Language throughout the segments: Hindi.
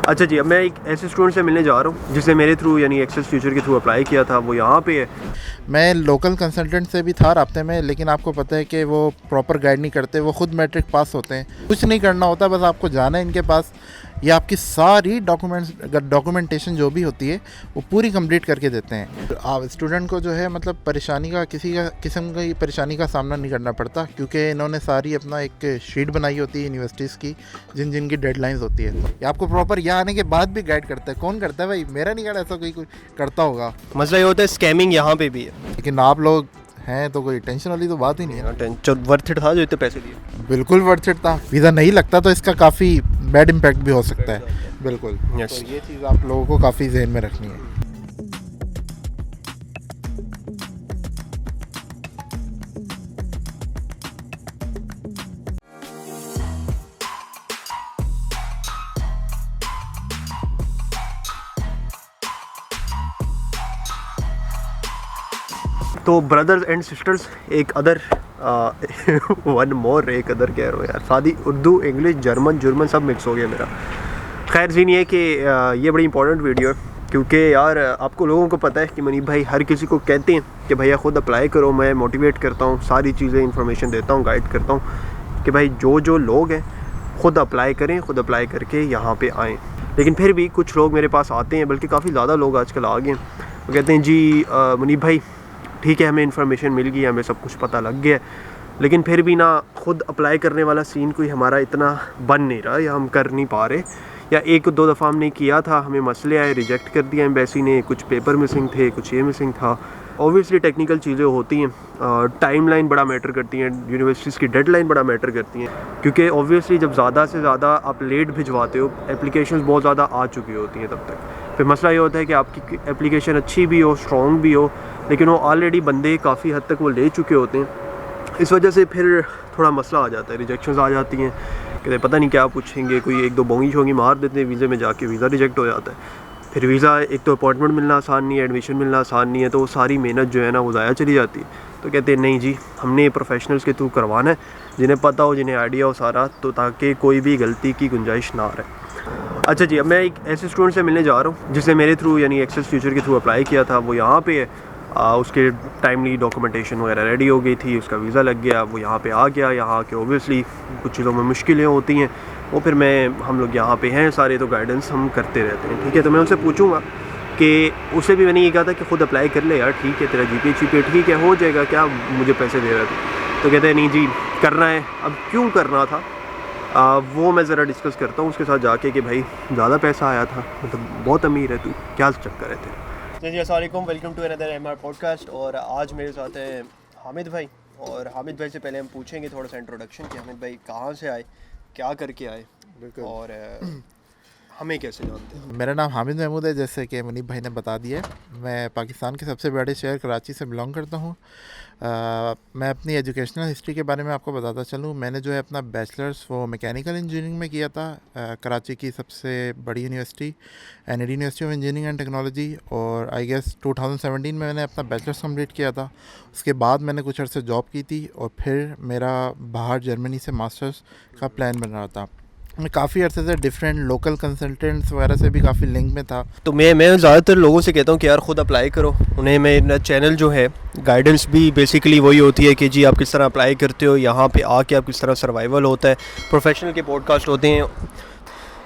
अच्छा जी, अब मैं एक ऐसे स्टूडेंट से मिलने जा रहा हूँ जिसने मेरे थ्रू यानी एक्सेस फ्यूचर के थ्रू अप्लाई किया था। वो यहाँ पे है। मैं लोकल कंसल्टेंट से भी था राब्ते में, लेकिन आपको पता है कि वो प्रॉपर गाइड नहीं करते। वो खुद मैट्रिक पास होते हैं, कुछ नहीं करना होता, बस आपको जाना है इनके पास। ये आपकी सारी डॉक्यूमेंटेशन जो भी होती है वो पूरी कंप्लीट करके देते हैं। आप स्टूडेंट को जो है मतलब परेशानी का किसी का किस्म की परेशानी का सामना नहीं करना पड़ता, क्योंकि इन्होंने सारी अपना एक शीट बनाई होती है यूनिवर्सिटीज़ की, जिन की डेडलाइंस होती है। ये आपको प्रॉपर यहाँ आने के बाद भी गाइड करता है। कौन करता है भाई? मेरा नहीं करता, ऐसा कोई करता होगा। मसला ये होता है स्कैमिंग यहाँ पे भी है। लेकिन आप लोग हैं तो कोई टेंशन वाली तो बात ही नहीं है। टेंशन वर्थ इट था जो इतने पैसे दिए। बिल्कुल वर्थ इट था। वीज़ा नहीं लगता तो इसका काफ़ी बैड इम्पैक्ट भी हो सकता है। बिल्कुल। Yes. तो ये चीज़ आप लोगों को काफ़ी जहन में रखनी है। तो ब्रदर्स एंड सिस्टर्स, एक अदर वन मोर, एक अदर कह रहा हूँ यार, सादी उर्दू इंग्लिश जर्मन सब मिक्स हो गया मेरा। खैर सीन ये कि ये बड़ी इंपॉर्टेंट वीडियो है, क्योंकि यार आपको लोगों को पता है कि मनीब भाई हर किसी को कहते हैं कि भैया ख़ुद अप्लाई करो। मैं मोटिवेट करता हूँ, सारी चीज़ें इन्फॉर्मेशन देता हूँ, गाइड करता हूँ कि भाई जो लोग हैं ख़ुद अप्लाई करें, ख़ुद अप्लाई करके यहाँ पे आएँ। लेकिन फिर भी कुछ लोग मेरे पास आते हैं, बल्कि काफ़ी ज़्यादा लोग आजकल आ गए हैं। वो कहते हैं जी मनीब भाई ठीक है, हमें इन्फॉर्मेशन मिल गई, हमें सब कुछ पता लग गया, लेकिन फिर भी ना खुद अप्लाई करने वाला सीन कोई हमारा इतना बन नहीं रहा, या हम कर नहीं पा रहे, या एक दो दफ़ा हमने किया था, हमें मसले आए, रिजेक्ट कर दिया एम्बेसी ने, कुछ पेपर मिसिंग थे, कुछ ये मिसिंग था। ऑब्वियसली टेक्निकल चीज़ें होती हैं, टाइमलाइन बड़ा मैटर करती हैं, यूनिवर्सिटीज़ की डेडलाइन बड़ा मैटर करती हैं, क्योंकि ऑब्वियसली जब ज़्यादा से ज़्यादा आप लेट भिजवाते हो, एप्लीकेशंस बहुत ज़्यादा आ चुकी होती हैं तब तक। फिर मसला ये होता है कि आपकी एप्लीकेशन अच्छी भी हो, स्ट्रॉन्ग भी हो, लेकिन वो ऑलरेडी बंदे काफ़ी हद तक वो ले चुके होते हैं। इस वजह से फिर थोड़ा मसला आ जाता है, रिजेक्शंस आ जाती हैं, कहते पता नहीं क्या पूछेंगे, कोई एक दो बोंगी शोंगी मार देते हैं वीज़े में जाके, वीज़ा रिजेक्ट हो जाता है। फिर वीज़ा, एक तो अपॉइंटमेंट मिलना आसान नहीं है, एडमिशन मिलना आसान नहीं है, तो वो सारी मेहनत जो है ना वो ज़ाया चली जाती है। तो कहते हैं नहीं जी, हमने प्रोफेशनल्स के थ्रू करवाना है, जिन्हें पता हो, जिन्हें आइडिया हो सारा, तो ताकि कोई भी गलती की गुंजाइश ना रहे। अच्छा जी, अब मैं एक ऐसे स्टूडेंट से मिलने जा रहा हूँ जिसने मेरे थ्रू यानी एक्सेस फ्यूचर के थ्रू अप्लाई किया था। वो यहाँ पे है, उसके टाइमली डॉक्यूमेंटेशन वगैरह रेडी हो गई थी, उसका वीज़ा लग गया, वो यहाँ पे आ गया। यहाँ के ओबियसली कुछ चीज़ों में मुश्किलें होती हैं, वो फिर हम लोग यहाँ पे हैं सारे, तो गाइडेंस हम करते रहते हैं। ठीक है, तो मैं उनसे पूछूँगा कि उसे भी मैंने ये कहा था कि ख़ुद अप्लाई कर ले यार, ठीक है, तेरा GPA ठीक है, हो जाएगा, क्या मुझे पैसे दे रहा था। तो कहते हैं नहीं जी करना है। अब क्यों करना था वो मैं ज़रा डिस्कस करता हूँ उसके साथ जाके कि भाई ज़्यादा पैसा आया था, मतलब बहुत अमीर है तू, क्या चक्कर है तेरा। जी अस्सलाम वालेकुम, welcome to another MR podcast. और आज मेरे साथ है हामिद भाई, और हामिद भाई से पहले हम पूछेंगे थोड़ा सा इंट्रोडक्शन कि हामिद भाई कहाँ से आए, क्या करके आए, और हमें कैसे जानते हैं। मेरा नाम हामिद महमूद है, जैसे कि मुनीब भाई ने बता दिया। मैं पाकिस्तान के सबसे बड़े शहर कराची से बिलोंग करता हूँ। मैं अपनी एजुकेशनल हिस्ट्री के बारे में आपको बताता चलूँ। मैंने जो है अपना बैचलर्स वो मैकेनिकल इंजीनियरिंग में किया था, कराची की सबसे बड़ी university NAD university of engineering and technology. और आई गेस 2017 में मैंने अपना बैचलर्स कंप्लीट किया था। उसके बाद मैंने कुछ अर्से जॉब की थी, और फिर मेरा बाहर जर्मनी से मास्टर्स का प्लान बन रहा था। मैं काफ़ी अर्से से डिफरेंट लोकल कंसल्टेंट्स वगैरह से भी काफ़ी लिंक में था। तो मैं ज़्यादातर लोगों से कहता हूँ कि यार ख़ुद अप्लाई करो। उन्हें मेरा चैनल जो है गाइडेंस भी बेसिकली वही होती है कि जी आप किस तरह अप्लाई करते हो, यहाँ पे आके आप किस तरह सर्वाइवल होता है, प्रोफेशनल के पॉडकास्ट होते हैं।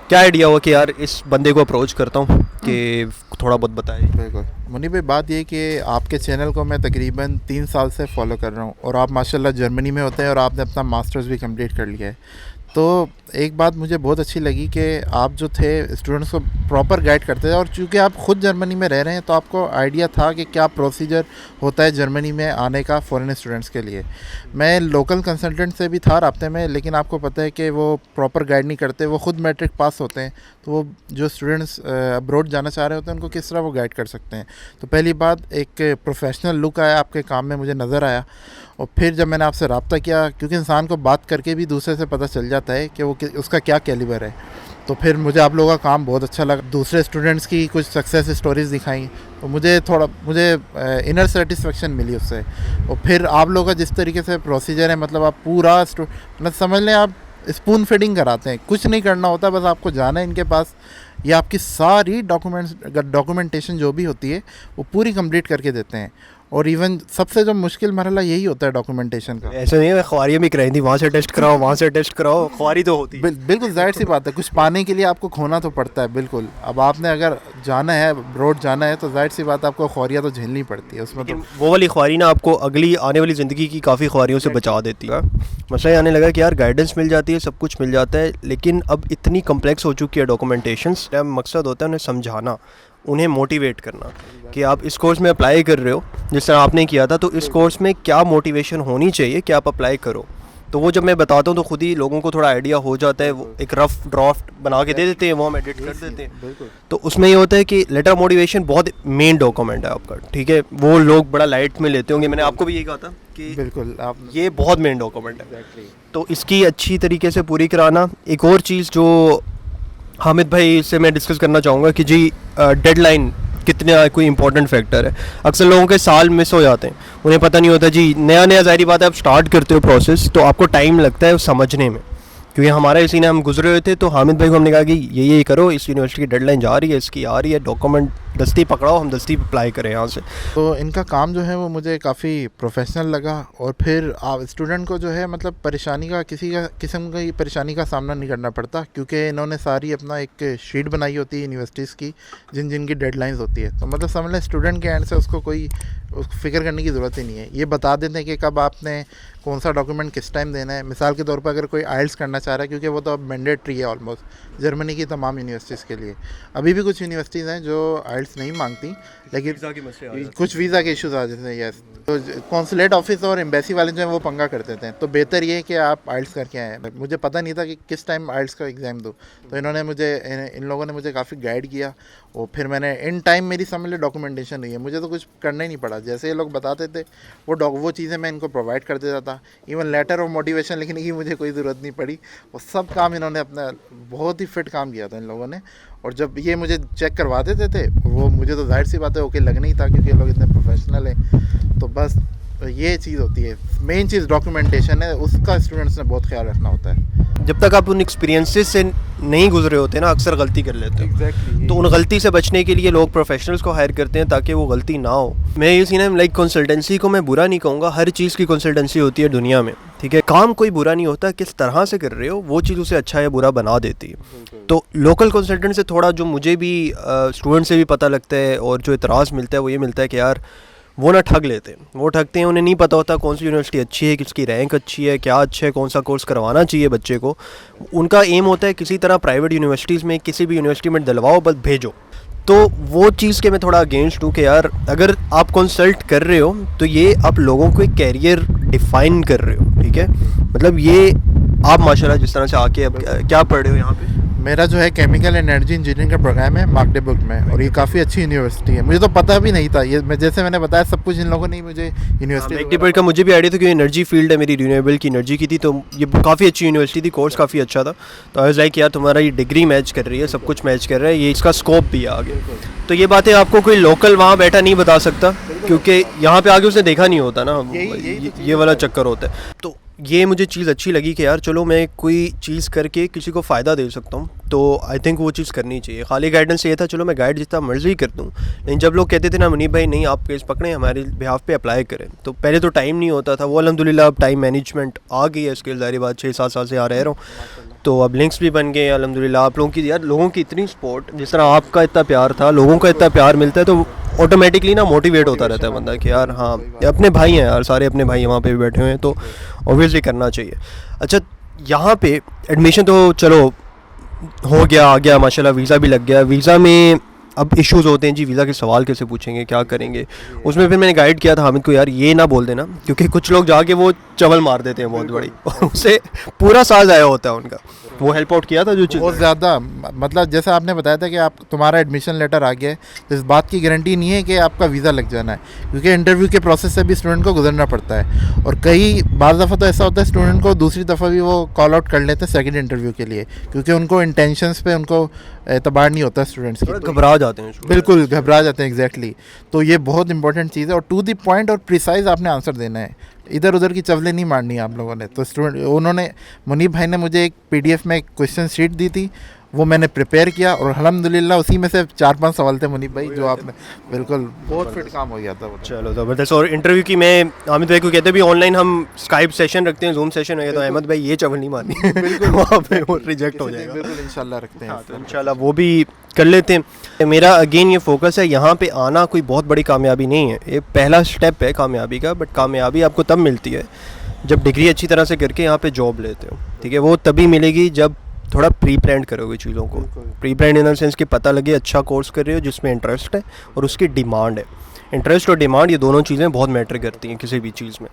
क्या आइडिया हुआ कि यार इस बंदे को अप्रोच करता हूँ कि थोड़ा बहुत बताए। बिल्कुल मुनीब भाई, बात ये कि आपके चैनल को मैं तकरीबन 3 साल से फॉलो कर रहा हूँ, और आप माशाल्लाह जर्मनी में होते हैं और आपने अपना मास्टर्स भी कंप्लीट कर लिया है। तो एक बात मुझे बहुत अच्छी लगी कि आप जो थे स्टूडेंट्स को प्रॉपर गाइड करते थे, और चूँकि आप ख़ुद जर्मनी में रह रहे हैं तो आपको आइडिया था कि क्या प्रोसीजर होता है जर्मनी में आने का फ़ॉरेन स्टूडेंट्स के लिए। मैं लोकल कंसल्टेंट से भी था राब्ते में, लेकिन आपको पता है कि वो प्रॉपर गाइड नहीं करते। वो ख़ुद मैट्रिक पास होते हैं, तो वो जो स्टूडेंट्स अब्रॉड जाना चाह रहे होते हैं उनको किस तरह वो गाइड कर सकते हैं। तो पहली बात, एक प्रोफेशनल लुक आया आपके काम में, मुझे नज़र आया। और फिर जब मैंने आपसे रब्ता किया, क्योंकि इंसान को बात करके भी दूसरे से पता चल जाता है कि वो उसका क्या कैलिबर है, तो फिर मुझे आप लोगों का काम बहुत अच्छा लगा। दूसरे स्टूडेंट्स की कुछ सक्सेस स्टोरीज़ दिखाई, तो मुझे इनर सेटिस्फेक्शन मिली उससे। और फिर आप लोगों का जिस तरीके से प्रोसीजर है, मतलब आप पूरा मतलब समझ लें आप स्पून फीडिंग कराते हैं। कुछ नहीं करना होता, बस आपको जाना है इनके पास, ये आपकी सारी डॉक्यूमेंटेशन जो भी होती है वो पूरी कंप्लीट करके देते हैं। और इवन सबसे जो मुश्किल मरहला यही होता है डॉक्यूमेंटेशन का। ऐसे नहीं है ख्वारियाँ भी कराई थी, वहाँ से टेस्ट कराओ, वहाँ से टेस्ट कराओ, ख्वारी तो होती है। बिल्कुल जाहिर सी बात है, कुछ पाने के लिए आपको खोना तो पड़ता है। बिल्कुल, अब आपने अगर जाना है रोड जाना है तो जाहिर सी बात है आपको ख्वारियाँ तो झेलनी पड़ती है उसमें। तो वो वाली ख्वारी ना आपको अगली आने वाली ज़िंदगी की काफ़ी ख्वारियों से बचा देती है। मसला ये आने लगा कि यार गाइडेंस मिल जाती है, सब कुछ मिल जाता है, लेकिन अब इतनी कम्प्लेक्स हो चुकी है डॉक्यूमेंटेशंस। मकसद होता है उन्हें समझाना, उन्हें मोटिवेट करना कि आप इस कोर्स में अप्लाई कर रहे हो जिस तरह आपने किया था, तो इस कोर्स में क्या मोटिवेशन होनी चाहिए कि आप अप्लाई करो। तो वो जब मैं बताता हूँ तो खुद ही लोगों को थोड़ा आइडिया हो जाता है। वो एक रफ ड्राफ्ट बना के दे देते हैं, वो हम एडिट कर देते हैं। तो उसमें ये होता है कि लेटर मोटिवेशन बहुत मेन डॉक्यूमेंट है आपका, ठीक है। वो लोग बड़ा लाइट में लेते होंगे, मैंने आपको भी यही कहा था कि बिल्कुल आप ये बहुत मेन डॉक्यूमेंट है। तो इसकी अच्छी तरीके से पूरी कराना। एक और चीज़ जो हामिद भाई से मैं डिस्कस करना चाहूँगा कि जी डेडलाइन कितना कोई इंपॉर्टेंट फैक्टर है। अक्सर लोगों के साल मिस हो जाते हैं, उन्हें पता नहीं होता जी। नया नया ज़ाहिर बात है, आप स्टार्ट करते हो प्रोसेस तो आपको टाइम लगता है समझने में, क्योंकि हमारा इसी ने हम गुजरे हुए थे। तो हामिद भाई को हमने कहा कि ये करो, इस यूनिवर्सिटी की डेडलाइन जा रही है, इसकी आ रही है, डॉक्यूमेंट दस्ती पकड़ाओ, हम दस्ती अप्लाई करें यहाँ से। तो इनका काम जो है वो मुझे काफ़ी प्रोफेशनल लगा। और फिर आप स्टूडेंट को जो है मतलब परेशानी का किसी का किस्म की परेशानी का सामना नहीं करना पड़ता, क्योंकि इन्होंने सारी अपना एक शीट बनाई होती है यूनिवर्सिटीज़ की जिन जिन की डेडलाइंस होती है। तो मतलब समझ लें स्टूडेंट के एंड से उसको कोई फिक्र करने की ज़रूरत ही नहीं है। ये बता देते हैं कि कब आपने कौन सा डॉक्यूमेंट किस टाइम देना है। मिसाल के तौर पर अगर कोई आइल्स करना चाह रहा है, क्योंकि वो तो अब मैंडेटरी है ऑलमोस्ट जर्मनी की तमाम यूनिवर्सिटीज़ के लिए। अभी भी कुछ यूनिवर्सिटीज़ हैं जो आइल्स नहीं मांगती, लेकिन कुछ वीज़ा के इश्यूज आ जाते हैं। यस, तो कॉन्सुलेट ऑफिस और एम्बेसी वाले जो हैं वो पंगा कर देते हैं। तो बेहतर ये है कि आप आइल्स करके आएँ। मुझे पता नहीं था कि किस टाइम आइल्स का एग्ज़ाम दूँ, तो इन लोगों ने मुझे काफ़ी गाइड किया। और फिर मैंने इन टाइम मेरी समझ लो डॉक्यूमेंटेशन रही है, मुझे तो कुछ करना ही नहीं पड़ा। जैसे ये लोग बताते थे वो चीज़ें मैं इनको प्रोवाइड कर देता था। इवन लेटर और मोटिवेशन लिखने की मुझे कोई ज़रूरत नहीं पड़ी। वो सब काम इन्होंने अपना बहुत ही फिट काम किया था इन लोगों ने। और जब ये मुझे चेक करवा देते थे वो मुझे तो जाहिर सी बात है ओके लगना ही था, क्योंकि ये लोग इतने प्रोफेशनल हैं। तो बस ये चीज़ होती है, मेन चीज़ डॉक्यूमेंटेशन है, उसका स्टूडेंट्स ने बहुत ख्याल रखना होता है। जब तक आप उन एक्सपीरियंसेस से नहीं गुजरे होते ना, अक्सर गलती कर लेते हैं। एग्जैक्टली। तो उन गलती से बचने के लिए लोग प्रोफेशनल्स को हायर करते हैं ताकि वो गलती ना हो। मैं ये सीन है, लाइक कंसल्टेंसी को मैं बुरा नहीं कहूँगा, हर चीज़ की कंसल्टेंसी होती है दुनिया में, ठीक है। काम कोई बुरा नहीं होता, किस तरह से कर रहे हो वो चीज़ उसे अच्छा या बुरा बना देती है। तो लोकल कंसल्टेंट से थोड़ा जो मुझे भी स्टूडेंट से भी पता लगता है और जो इतराज़ मिलता है वो ये मिलता है कि यार वो ना ठग लेते हैं, वो ठगते हैं। उन्हें नहीं पता होता कौन सी यूनिवर्सिटी अच्छी है, किसकी रैंक अच्छी है, क्या अच्छा है, कौन सा कोर्स करवाना चाहिए बच्चे को। उनका एम होता है किसी तरह प्राइवेट यूनिवर्सिटीज़ में किसी भी यूनिवर्सिटी में दिलवाओ, बस भेजो। तो वो चीज़ के मैं थोड़ा अगेंस्ट हूँ कि यार अगर आप कंसल्ट कर रहे हो तो ये आप लोगों को एक कैरियर डिफ़ाइन कर रहे हो, ठीक है। मतलब ये आप माशाल्लाह जिस तरह से आके अब क्या पढ़ रहे हो यहाँ पे? मेरा जो है केमिकल एनर्जी इंजीनियरिंग का प्रोग्राम है मागडेबर्ग में, और ये काफ़ी अच्छी यूनिवर्सिटी है। मुझे तो पता भी नहीं था, ये जैसे मैंने बताया सब कुछ इन लोगों ने ही मुझे यूनिवर्सिटी मैगडेबर्ग का मुझे भी आइडिया था क्योंकि एनर्जी फील्ड है मेरी, रिन्यूएबल की एनर्जी की थी। तो ये काफ़ी अच्छी यूनिवर्सिटी थी, कोर्स काफ़ी अच्छा था। तो आई वाज लाइक यार तुम्हारा ये डिग्री मैच कर रही है, सब कुछ मैच कर रहा है, ये इसका स्कोप भी है आगे। तो ये बातें आपको कोई लोकल वहाँ बैठा नहीं बता सकता, क्योंकि यहाँ पे आगे उसने देखा नहीं होता ना, ये वाला चक्कर होता है। तो ये मुझे चीज़ अच्छी लगी कि यार चलो मैं कोई चीज़ करके किसी को फ़ायदा दे सकता हूँ, तो आई थिंक वो चीज़ करनी चाहिए। खाली गाइडेंस ये था चलो मैं गाइड जितना मर्ज़ी कर दूँ, लेकिन जब लोग कहते थे ना मुनीब भाई नहीं आप केस पकड़ें हमारे बिहाफ पे अप्लाई करें, तो पहले तो टाइम नहीं होता था। वो अल्हम्दुलिल्लाह अब टाइम मैनेजमेंट आ गई है, इसके ज़ाहिर बात 6-7 साल से आ रह रहा हूँ, तो अब लिंक्स भी बन गए हैं अल्हम्दुलिल्लाह। आप लोगों की यार लोगों की इतनी सपोर्ट, जिस तरह आपका इतना प्यार था, लोगों का इतना प्यार मिलता है तो ऑटोमेटिकली ना मोटिवेट होता रहता है बंदा कि यार हाँ अपने भाई हैं यार, सारे अपने भाई वहाँ पे भी बैठे हुए हैं, तो ऑब्वियसली करना चाहिए। अच्छा यहाँ पे एडमिशन तो चलो हो गया, आ गया माशाल्लाह, वीज़ा भी लग गया। वीज़ा में अब इश्यूज़ होते हैं जी, वीज़ा के सवाल कैसे पूछेंगे, क्या करेंगे। उसमें फिर मैंने गाइड किया था हामिद को यार ये ना बोल देना, क्योंकि कुछ लोग जाके वो चवल मार देते हैं बहुत बड़ी, और उससे पूरा साल आया होता है उनका। वो हेल्प आउट किया था जो चीज़ बहुत ज़्यादा, मतलब जैसा आपने बताया था कि आप तुम्हारा एडमिशन लेटर आ गया है, तो इस बात की गारंटी नहीं है कि आपका वीज़ा लग जाना है, क्योंकि इंटरव्यू के प्रोसेस से भी स्टूडेंट को गुजरना पड़ता है। और कई बार दफ़ा तो ऐसा होता है स्टूडेंट को दूसरी दफ़ा भी वो कॉल आउट कर लेते हैं सेकंड इंटरव्यू के लिए, क्योंकि उनको इंटेंशंस पे उनको एतबार नहीं होता स्टूडेंट्स की, घबरा जाते हैं। बिल्कुल घबरा जाते हैं एग्जैक्टली। तो ये बहुत इंपॉर्टेंट चीज़ है और टू द पॉइंट और प्रिसाइज आपने आंसर देना है, इधर उधर की चवलें नहीं मारनी है आप लोगों ने। तो स्टूडेंट उन्होंने मुनीब भाई ने मुझे एक PDF में क्वेश्चन शीट दी थी, वो मैंने प्रिपेयर किया और अल्हम्दुलिल्लाह उसी में से 4-5 सवाल थे मुनीब भाई जो आपने बिल्कुल बहुत फिट काम हो गया था वो। चलो ज़बरदस्त। और इंटरव्यू की मैं हामिद भाई को कहते भी ऑनलाइन हम स्काइप सेशन रखते हैं, जूम सेशन है, तो अहमद भाई ये चवल नहीं मारनी बिल्कुल वहाँ पे वो रिजेक्ट हो जाएगा। बिल्कुल इंशाल्लाह रखते हैं। तो इंशाल्लाह वो भी कर लेते हैं। मेरा अगेन ये फोकस है, यहाँ पे आना कोई बहुत बड़ी कामयाबी नहीं है, ये पहला स्टेप है कामयाबी का। बट कामयाबी आपको तब मिलती है जब डिग्री अच्छी तरह से करके यहाँ पे जॉब लेते हो, ठीक है। वो तभी मिलेगी जब थोड़ा प्री प्लान करोगे चीज़ों को। Pre plan in the sense कि पता लगे अच्छा कोर्स कर रहे हो जिसमें इंटरेस्ट है और उसकी डिमांड है। इंटरेस्ट और डिमांड ये दोनों चीज़ें बहुत मैटर करती हैं किसी भी चीज़ में।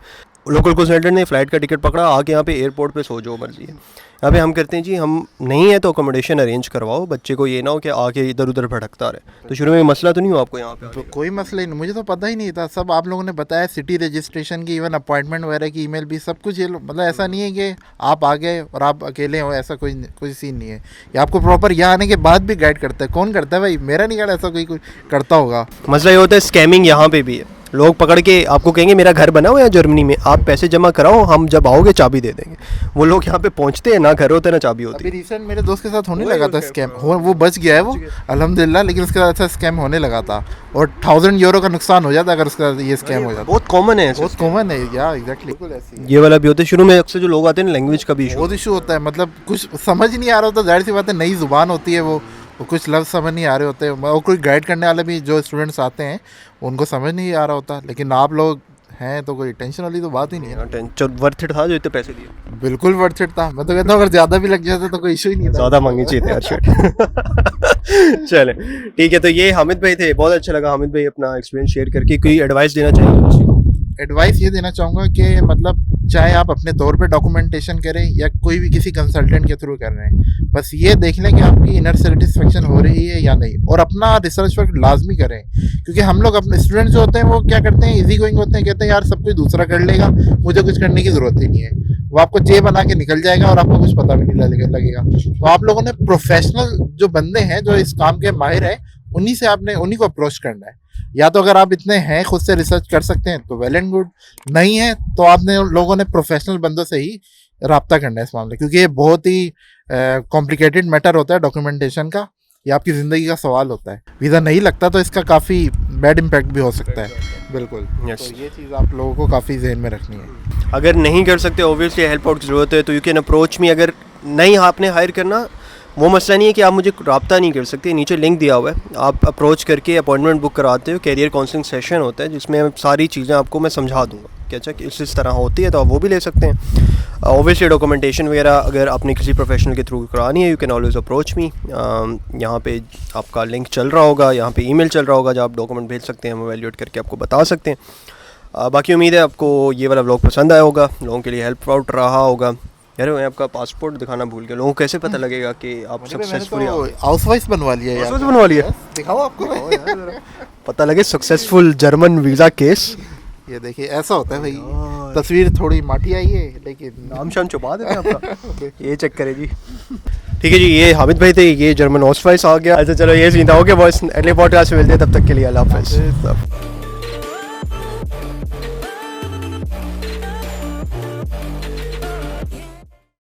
लोकल कंसल्टेंट ने फ़्लाइट का टिकट पकड़ा, आके यहाँ पे एयरपोर्ट पे सो जो मर्जी है। यहाँ पे हम करते हैं जी हम नहीं है तो अकोमोडेशन अरेंज करवाओ, बच्चे को ये ना हो कि आके इधर उधर भटकता रहे। तो शुरू में मसला तो नहीं हुआ आपको यहाँ पे? तो कोई मसला ही नहीं, मुझे तो पता ही नहीं था। सब आप लोगों ने बताया, सिटी रजिस्ट्रेशन की, इवन अपॉइंटमेंट वगैरह की ईमेल भी सब कुछ। ये मतलब ऐसा नहीं है कि आप आ गए और आप अकेले हो, ऐसा कोई सीन नहीं है। ये आपको प्रॉपर यहाँ आने के बाद भी गाइड करता है। कौन करता है भाई? मेरा नहीं, ऐसा कोई करता होगा। मसला ये होता है स्कैमिंग यहाँ पे भी है। लोग पकड़ के आपको कहेंगे मेरा घर बना हुआ है जर्मनी में, आप पैसे जमा कराओ, हम जब आओगे चाबी दे देंगे। वो लोग यहाँ पे पहुँचते हैं, ना घर होता है ना चाबी होती है। अभी रिसेंट मेरे दोस्त के साथ होने लगा था स्कैम, वो बच गया है वो अल्हम्दुलिल्लाह, लेकिन उसके साथ अच्छा स्कैम होने लगा था और 1000 यूरो का नुकसान हो जाता अगर उसका ये स्कैम हो जाता। बहुत कॉमन है, बहुत कॉमन है यार, एग्जैक्टली। ये वाला भी होता है। शुरू में अक्सर जो लोग आते हैं लैंग्वेज का भी बहुत इशू होता है, मतलब कुछ समझ नहीं आ रहा होता, जाहिर सी बात है, नई जुबान होती है, वो कुछ लफ्ज़ समझ नहीं आ रहे होते, और कोई गाइड करने वाले भी जो स्टूडेंट्स आते हैं उनको समझ नहीं आ रहा होता। लेकिन आप लोग हैं तो कोई टेंशन वाली तो बात ही नहीं है। वर्थ इट था जो इतने पैसे दिए? बिल्कुल वर्थ इट था। मैं तो कहता हूँ अगर ज़्यादा भी लग जाता तो कोई इशू ही नहीं था। ज़्यादा मांगनी चाहिए यार शर्ट। चले ठीक है। तो ये हामिद भाई थे, बहुत अच्छा लगा हामिद भाई अपना एक्सपीरियंस शेयर करके। कोई एडवाइस देना चाहिए? एडवाइस ये देना चाहूँगा कि मतलब चाहे आप अपने तौर पे डॉक्यूमेंटेशन करें या कोई भी किसी कंसल्टेंट के थ्रू कर रहे हैं, बस ये देख लें कि आपकी इनर सेटिस्फेक्शन हो रही है या नहीं, और अपना रिसर्च वर्क लाजमी करें। क्योंकि हम लोग अपने स्टूडेंट्स जो होते हैं वो क्या करते हैं, इजी गोइंग होते हैं, कहते हैं यार सब कुछ दूसरा कर लेगा, मुझे कुछ करने की ज़रूरत ही नहीं है। वो आपको चे बना के निकल जाएगा और आपको कुछ पता भी नहीं लगेगा। तो आप लोगों ने प्रोफेशनल जो बंदे हैं जो इस काम के माहिर हैं, उन्हीं को अप्रोच करना है। या तो अगर आप इतने हैं खुद से रिसर्च कर सकते हैं तो वेल एंड गुड, नहीं है तो आपने लोगों ने प्रोफेशनल बंदों से ही रब्ता करना है इस मामले, क्योंकि ये बहुत ही कॉम्प्लिकेटेड मैटर होता है डॉक्यूमेंटेशन का। ये आपकी ज़िंदगी का सवाल होता है। वीज़ा नहीं लगता तो इसका काफ़ी बैड इम्पैक्ट भी हो सकता है। बिल्कुल yes. तो ये चीज़ आप लोगों को काफ़ी जहन में रखनी है। अगर नहीं कर सकते ऑब्वियसली हेल्प आउट की ज़रूरत है तो यू कैन अप्रोच मी। अगर नहीं आपने हायर करना, वो मसला नहीं है कि आप मुझे रब्ता नहीं कर सकते, नीचे लिंक दिया हुआ है, आप अप्रोच करके अपॉइंटमेंट बुक कराते हो। कैरियर काउंसलिंग सेशन होता है जिसमें सारी चीज़ें आपको मैं समझा दूंगा कि अच्छा इस तरह होती है, तो आप वो भी ले सकते हैं। ऑब्वियसली डॉक्यूमेंटेशन वगैरह अगर आपने किसी प्रोफेशनल के थ्रू करानी है, you can always approach me. यहाँ पे आपका लिंक चल रहा होगा, यहाँ पे ईमेल चल रहा होगा, जहाँ आप डॉक्यूमेंट भेज सकते हैं, हम एवेल्यूएट करके आपको बता सकते हैं। बाकी उम्मीद है आपको ये वाला व्लॉग पसंद आया होगा, लोगों के लिए हेल्प आउट रहा होगा। यार मैं आपका पासपोर्ट दिखाना भूल गया, लोगों को कैसे पता लगेगा कि आप सक्सेसफुली हाउसवाइफ बनवा लिया यार? हाउसवाइफ बनवा लिया? दिखाओ आपको पता लगे सक्सेसफुल जर्मन वीज़ा केस। ये देखिए ऐसा होता है भाई, तस्वीर थोड़ी माटी आई है लेकिन नाम शाम छुपा देते हैं आपका। ये चेक करें जी। ठीक है जी, ये हामिद भाई थे, ये जर्मन हाउसवाइफ आ गया। अच्छा चलो ये सीधा हो गया बॉस, अगले पॉडकास्ट में मिलते हैं, तब तक के लिए अल्लाह हाफ़िज़।